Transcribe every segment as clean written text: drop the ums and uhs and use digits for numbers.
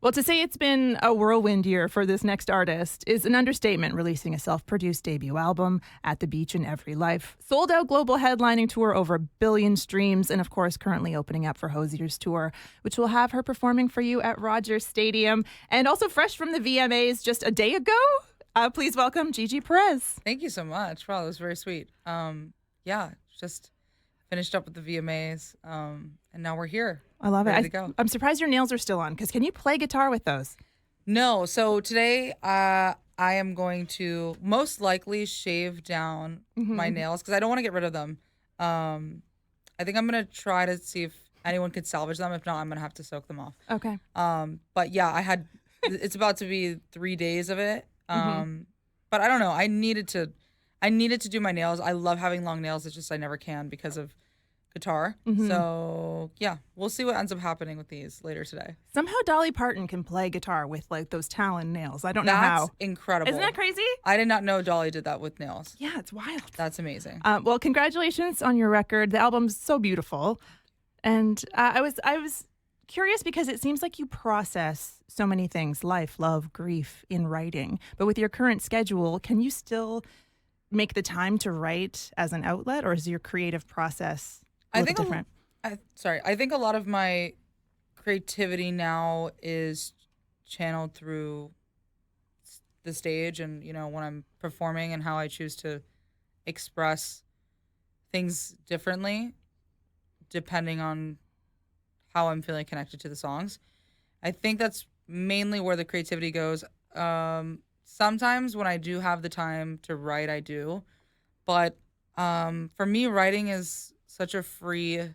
Well, to say it's been a whirlwind year for this next artist is an understatement, releasing a self-produced debut album, At the Beach in Every Life, sold out global headlining tour, over 1 billion streams, and of course currently opening up for Hozier's tour, which will have her performing for you at Rogers Stadium. And also fresh from the VMAs just a day ago, please welcome Gigi Perez. Thank you so much. Wow, that was very sweet. Yeah, just finished up with the VMAs, and now we're here. I love ready it. to go. I'm surprised your nails are still on, because can you play guitar with those? No, so today I am going to most likely shave down my nails because I don't want to get rid of them. I think I'm going to try to see if anyone could salvage them. If not, I'm going to have to soak them off. Okay. But yeah, it's about to be 3 days of it. But I don't know. I needed to do my nails. I love having long nails. It's just I never can because of guitar. So yeah, we'll see what ends up happening with these later today. Somehow Dolly Parton can play guitar with like those talon nails. I don't know how. That's incredible. Isn't that crazy? I did not know Dolly did that with nails. Yeah, it's wild. That's amazing. Well, congratulations on your record. The album's so beautiful. And I was curious because it seems like you process so many things, life, love, grief, in writing. But with your current schedule, can you still make the time to write as an outlet, or is your creative process a little different? I think a lot of my creativity now is channeled through the stage and, when I'm performing and how I choose to express things differently depending on how I'm feeling connected to the songs. I think that's mainly where the creativity goes. Sometimes when I do have the time to write, I do. But for me, writing is such a free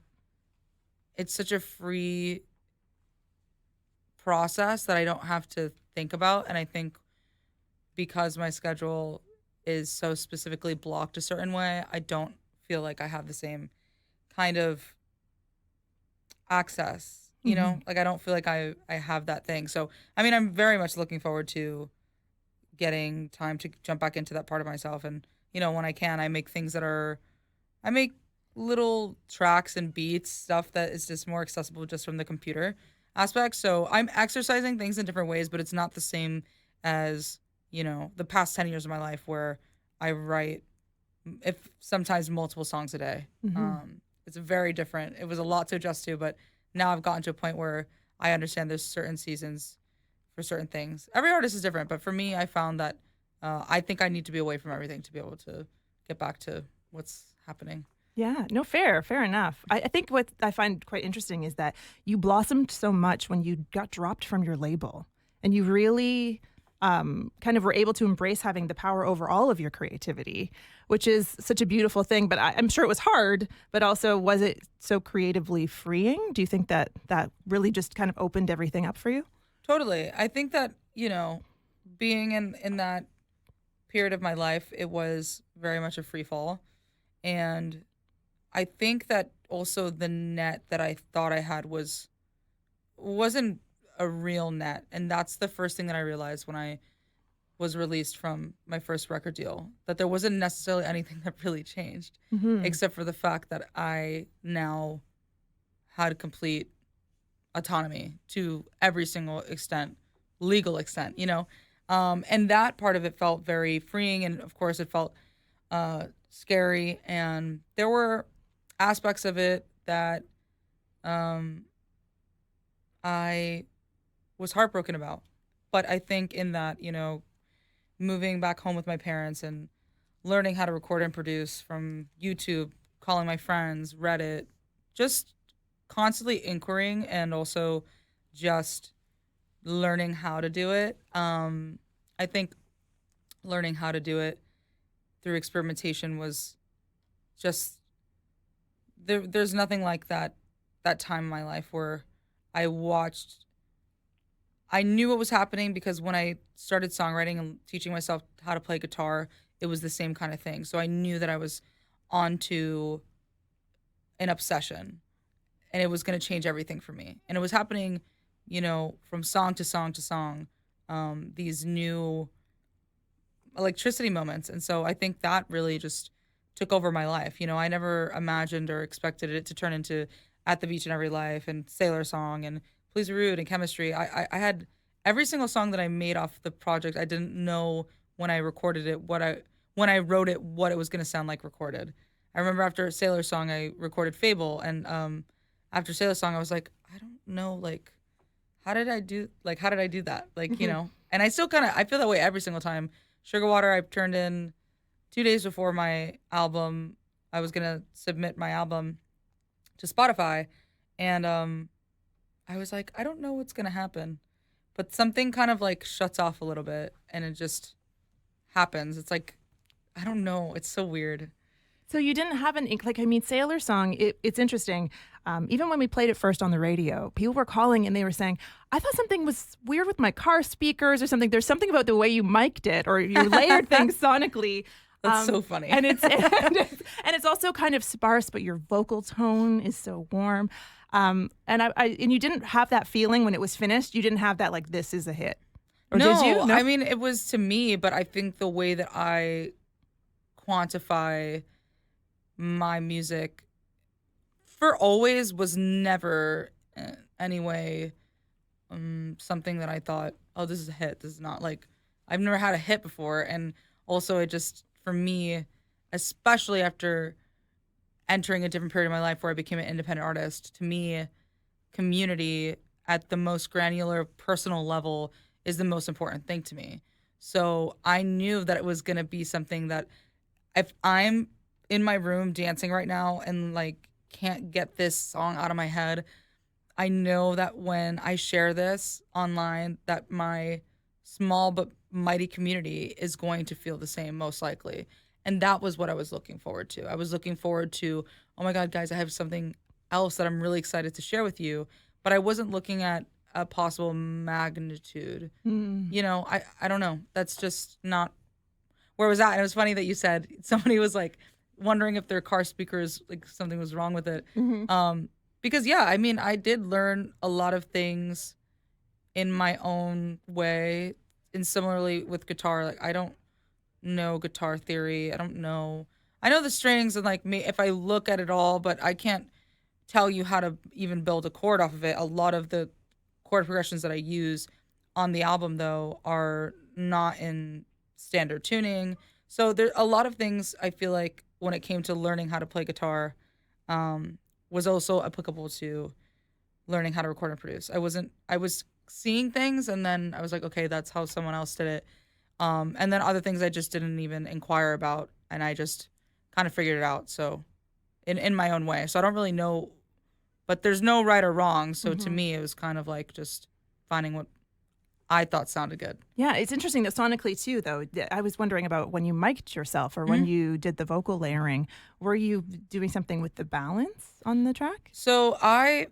process that I don't have to think about. And I think because my schedule is so specifically blocked a certain way, I don't feel like I have the same kind of access, like I don't feel like I have that thing. So, I mean, I'm very much looking forward to getting time to jump back into that part of myself. And, when I can, I make little tracks and beats, stuff that is just more accessible just from the computer aspect. So I'm exercising things in different ways, but it's not the same as, the past 10 years of my life where I write sometimes multiple songs a day. It's very different. It was a lot to adjust to, but now I've gotten to a point where I understand there's certain seasons for certain things. Every artist is different, but for me, I found that I think I need to be away from everything to be able to get back to what's happening. Yeah, no, fair enough. I think what I find quite interesting is that you blossomed so much when you got dropped from your label, and you really kind of were able to embrace having the power over all of your creativity, which is such a beautiful thing. But I'm sure it was hard, but also was it so creatively freeing? Do you think that really just kind of opened everything up for you? Totally. I think that, being in that period of my life, it was very much a free fall. And I think that also the net that I thought I had wasn't a real net. And that's the first thing that I realized when I was released from my first record deal, that there wasn't necessarily anything that really changed, except for the fact that I now had complete autonomy to every single legal extent, and that part of it felt very freeing. And of course it felt scary. And there were aspects of it that I was heartbroken about. But I think in that, moving back home with my parents and learning how to record and produce from YouTube, calling my friends, Reddit, just constantly inquiring and also just learning how to do it. I think learning how to do it through experimentation was just there's nothing like that time in my life where I knew what was happening, because when I started songwriting and teaching myself how to play guitar, it was the same kind of thing. So I knew that I was onto an obsession, and it was going to change everything for me. And it was happening, from song to song to song, these new electricity moments. And so I think that really just took over my life. I never imagined or expected it to turn into At the Beach in Every Life and Sailor Song and Please Be Rude and Chemistry. I had every single song that I made off the project. I didn't know when I recorded it when I wrote it what it was going to sound like recorded. I remember after Sailor Song I recorded Fable, and after Sailor Song I was like, I don't know, like how did I do that? Like, you know. And I still kind of I feel that way every single time. Sugar Water I turned in 2 days before my album. I was going to submit my album to Spotify, and I was like, I don't know what's going to happen. But something kind of like shuts off a little bit and it just happens. It's like, I don't know. It's so weird. So you didn't have an like I mean, Sailor Song. It's interesting. Even when we played it first on the radio, people were calling and they were saying, "I thought something was weird with my car speakers or something." There's something about the way you mic'd it or you layered things sonically. That's so funny. And it's it's also kind of sparse, but your vocal tone is so warm. And you didn't have that feeling when it was finished. You didn't have that like this is a hit. Or no, did you? No, I mean it was to me, but I think the way that I quantify my music for always was never anyway something that I thought, oh, this is a hit. This is not like I've never had a hit before, and also it just for me, especially after entering a different period of my life where I became an independent artist, to me, community at the most granular personal level is the most important thing to me. So I knew that it was going to be something that if I'm in my room dancing right now and like can't get this song out of my head, I know that when I share this online that my small but mighty community is going to feel the same most likely. And that was what I was looking forward to. I was looking forward to, oh my God, guys, I have something else that I'm really excited to share with you. But I wasn't looking at a possible magnitude. You know, I don't know. That's just not where I was at. And it was funny that you said somebody was like wondering if their car speakers, like something was wrong with it. Because yeah, I mean, I did learn a lot of things in my own way. And similarly with guitar, like I don't know guitar theory. I know the strings and like me if I look at it all, but I can't tell you how to even build a chord off of it. A lot of the chord progressions that I use on the album though are not in standard tuning. So there a lot of things I feel like when it came to learning how to play guitar was also applicable to learning how to record and produce. I was seeing things and then I was like, okay, that's how someone else did it. And then other things I just didn't even inquire about and I just kind of figured it out. So in my own way. So I don't really know, but there's no right or wrong. So to me, it was kind of like just finding what I thought sounded good. Yeah, it's interesting that sonically too, though. I was wondering about when you mic'd yourself or when you did the vocal layering. Were you doing something with the balance on the track? So I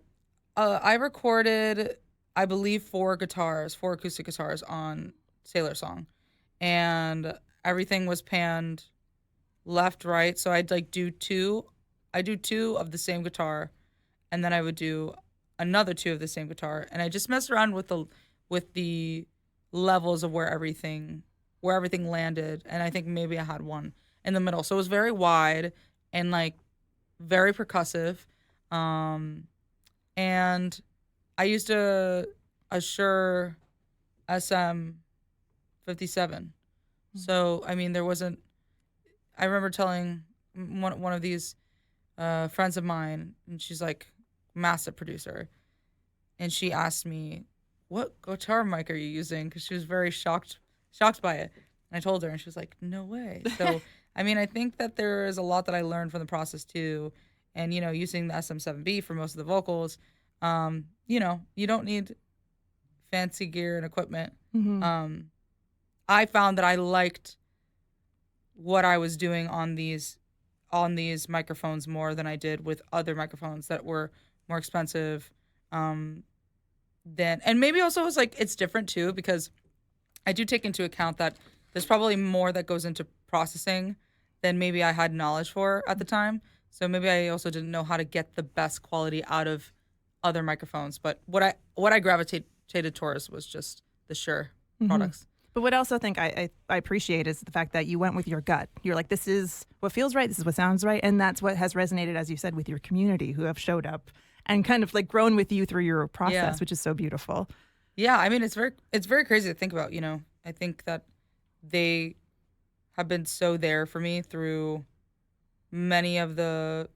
recorded, I believe, 4 acoustic guitars on Sailor Song, and everything was panned left, right. So I'd like do 2. I do 2 of the same guitar, and then I would do another 2 of the same guitar, and I just messed around with the levels of where everything landed, and I think maybe I had one in the middle. So it was very wide and like very percussive. And I used a Shure SM57. So I mean there wasn't I remember telling one of these friends of mine, and she's like massive producer, and she asked me, what guitar mic are you using? Because she was very shocked by it. And I told her, and she was like, no way. So, I mean, I think that there is a lot that I learned from the process too. And, you know, using the SM7B for most of the vocals, you know, you don't need fancy gear and equipment. I found that I liked what I was doing on these microphones more than I did with other microphones that were more expensive. And maybe also it was like it's different too because I do take into account that there's probably more that goes into processing than maybe I had knowledge for at the time. So maybe I also didn't know how to get the best quality out of other microphones. But what I gravitated towards was just the Shure products. But what I also think I appreciate is the fact that you went with your gut. You're like, this is what feels right. This is what sounds right. And that's what has resonated, as you said, with your community who have showed up and kind of like grown with you through your Yeah. process, which is so beautiful. Yeah, I mean it's very crazy to think about, I think that they have been so there for me through many of the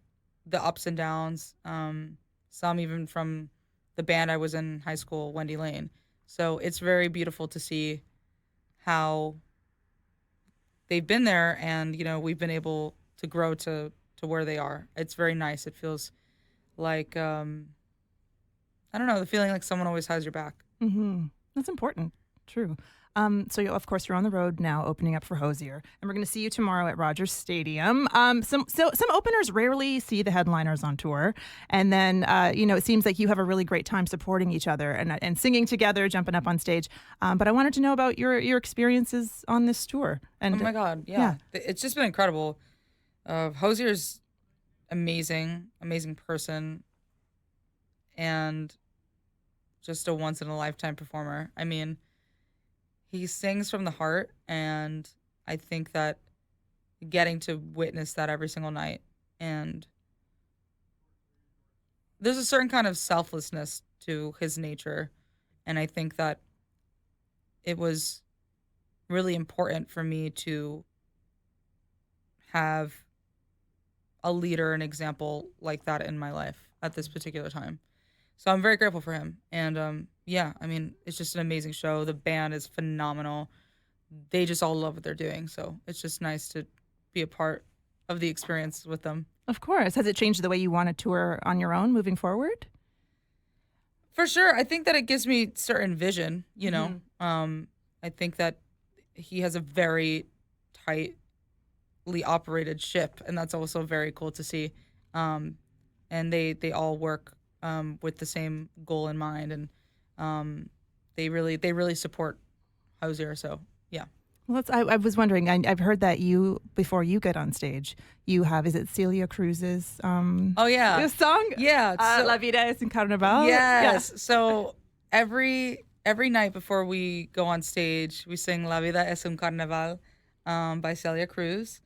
ups and downs. Some even from the band I was in high school, Wendy Lane. So it's very beautiful to see how they've been there, and we've been able to grow to where they are. It's very nice. It feels like I don't know, the feeling like someone always has your back. Mm-hmm. That's important. True. So, of course, you're on the road now, opening up for Hozier, and we're going to see you tomorrow at Rogers Stadium. Some openers rarely see the headliners on tour, and then it seems like you have a really great time supporting each other and singing together, jumping up on stage. But I wanted to know about your experiences on this tour. And Oh my God, yeah. It's just been incredible. Hozier's amazing person, and just a once in a lifetime performer. I mean, he sings from the heart, and I think that getting to witness that every single night, and there's a certain kind of selflessness to his nature, and I think that it was really important for me to have a leader, an example like that in my life at this particular time. So I'm very grateful for him. And yeah, I mean, it's just an amazing show. The band is phenomenal. They just all love what they're doing. So it's just nice to be a part of the experience with them. of course, has it changed the way you want to tour on your own moving forward? For sure. I think that it gives me certain vision, I think that he has a very tightly operated ship, and that's also very cool to see. And they all work with the same goal in mind, and they really support Hozier. So yeah. Well, I was wondering. I've heard that before you get on stage, you have, is it Celia Cruz's Oh yeah, song? yeah. La Vida es un Carnaval. Yes. So every night before we go on stage, we sing La Vida es un Carnaval by Celia Cruz.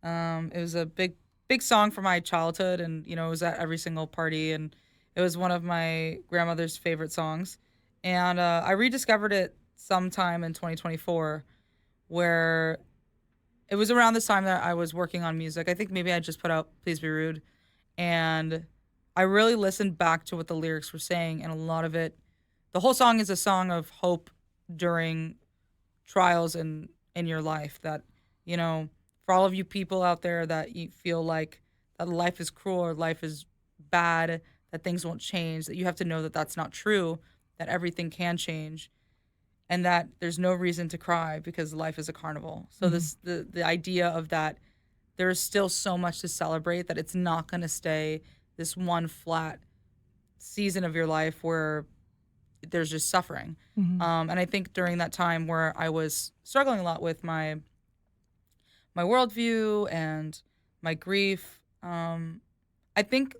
It was a big song from my childhood, and it was at every single party, and it was one of my grandmother's favorite songs. And I rediscovered it sometime in 2024, where it was around this time that I was working on music. I think maybe I just put out Please Be Rude, and I really listened back to what the lyrics were saying, and a lot of it, the whole song is a song of hope during trials in your life. That, for all of you people out there that you feel like that life is cruel or life is bad, that things won't change, that you have to know that that's not true, that everything can change, and that there's no reason to cry because life is a carnival. So the idea of that there's still so much to celebrate, that it's not going to stay this one flat season of your life where there's just suffering. And I think during that time where I was struggling a lot with my worldview and my grief, I think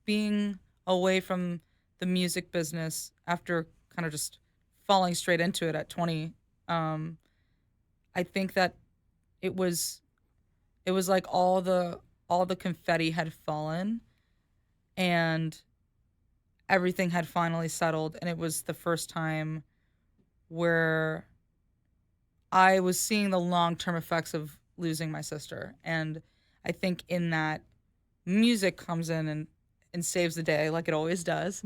being away from the music business after kind of just falling straight into it at 20, I think that it was like all the confetti had fallen, and everything had finally settled, and it was the first time where I was seeing the long-term effects of losing my sister. And I think in that, music comes in and saves the day, like it always does.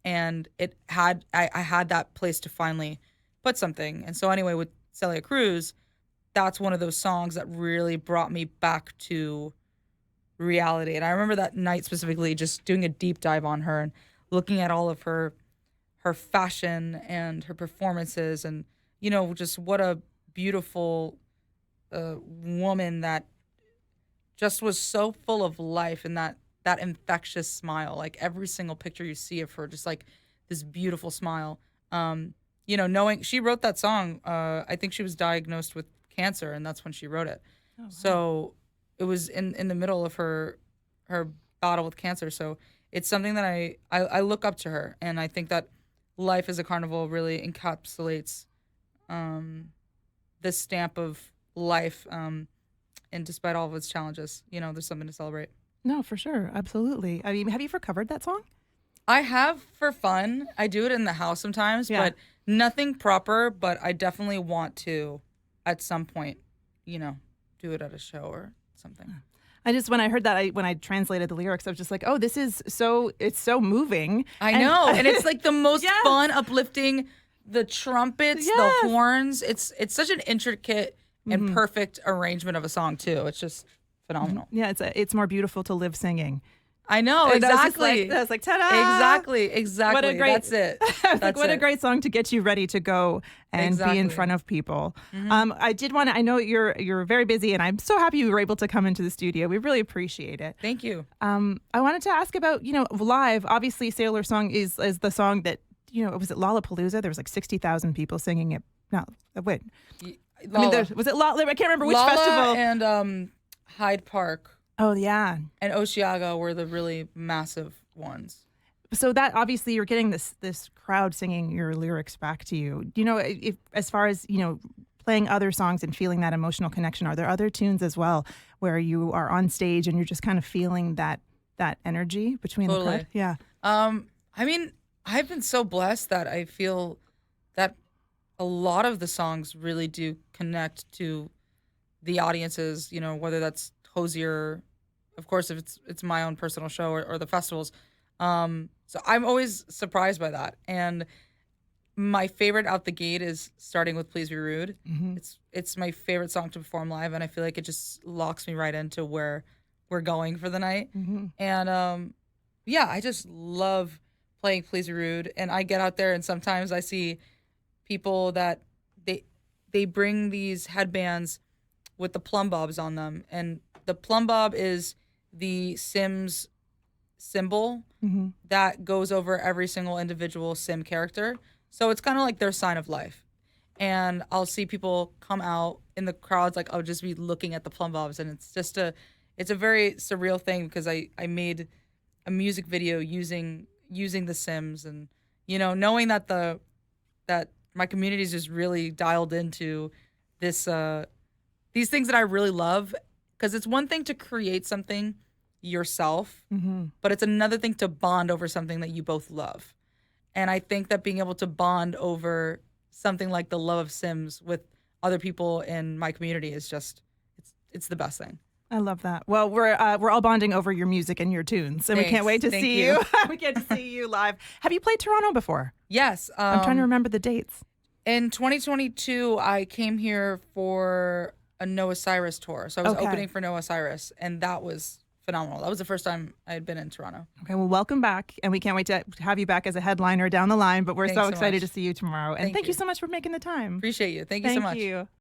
And I had that place to finally put something. And so anyway, with Celia Cruz, that's one of those songs that really brought me back to reality. And I remember that night specifically just doing a deep dive on her and looking at all of her fashion and her performances, and just what a beautiful woman that just was so full of life, and that infectious smile. Like every single picture you see of her, just like this beautiful smile. Knowing she wrote that song, I think she was diagnosed with cancer, and that's when she wrote it. Oh, wow. So it was in the middle of her battle with cancer. So it's something that I look up to her, and I think that life as a carnival really encapsulates this stamp of life, and despite all of its challenges, there's something to celebrate. No, for sure. Absolutely. I mean, have you ever covered that song? I have for fun. I do it in the house sometimes, Yeah. but nothing proper. But I definitely want to, at some point, do it at a show or something. When I heard that, when I translated the lyrics, I was just like, oh, it's so moving. I know. And it's like the most Yes. fun, uplifting, the trumpets, Yes. the horns. It's such an intricate and perfect arrangement of a song too. It's just phenomenal. Yeah, it's more beautiful to live singing. I know, And exactly. I was like, ta-da! Exactly. What a great, That's it. I was like, what a great song to get you ready to go and be in front of people. I did want to. I know you're very busy, and I'm so happy you were able to come into the studio. We really appreciate it. Thank you. I wanted to ask about live. Obviously, Sailor Song is the song that was it Lollapalooza? There was like 60,000 people singing it. No, wait. I mean, was it Lolla? I can't remember which Lolla festival. And Hyde Park Oh yeah. and Osheaga were the really massive ones. So that obviously you're getting this crowd singing your lyrics back to you. If as far as playing other songs and feeling that emotional connection, are there other tunes as well where you are on stage and you're just kind of feeling that energy between the crowd? Yeah. I mean, I've been so blessed that I feel that a lot of the songs really do connect to the audiences, whether that's Hozier, of course, if it's my own personal show or the festivals. So I'm always surprised by that. And my favorite out the gate is starting with Please Be Rude. Mm-hmm. It's my favorite song to perform live, and I feel like it just locks me right into where we're going for the night. Mm-hmm. And yeah, I just love playing Please Be Rude. And I get out there and sometimes I see people that they bring these headbands with the plumb bobs on them, and the plumb bob is the Sims symbol that goes over every single individual Sim character. So it's kind of like their sign of life. And I'll see people come out in the crowds, like I'll just be looking at the plumb bobs, and it's a very surreal thing because I made a music video using the Sims, and knowing that that my community is just really dialed into this these things that I really love, because it's one thing to create something yourself, but it's another thing to bond over something that you both love. And I think that being able to bond over something like the love of Sims with other people in my community is just it's the best thing. I love that. Well, we're all bonding over your music and your tunes, and we can't wait to see you. We get to see you live. Have you played Toronto before? Yes. I'm trying to remember the dates. In 2022, I came here for a Noah Cyrus tour. So I was opening for Noah Cyrus, and that was phenomenal. That was the first time I had been in Toronto. Okay, well, welcome back, and we can't wait to have you back as a headliner down the line, but we're Thanks so so excited much. to see you tomorrow. And thank you so much for making the time. Appreciate you. Thank you so much. Thank you.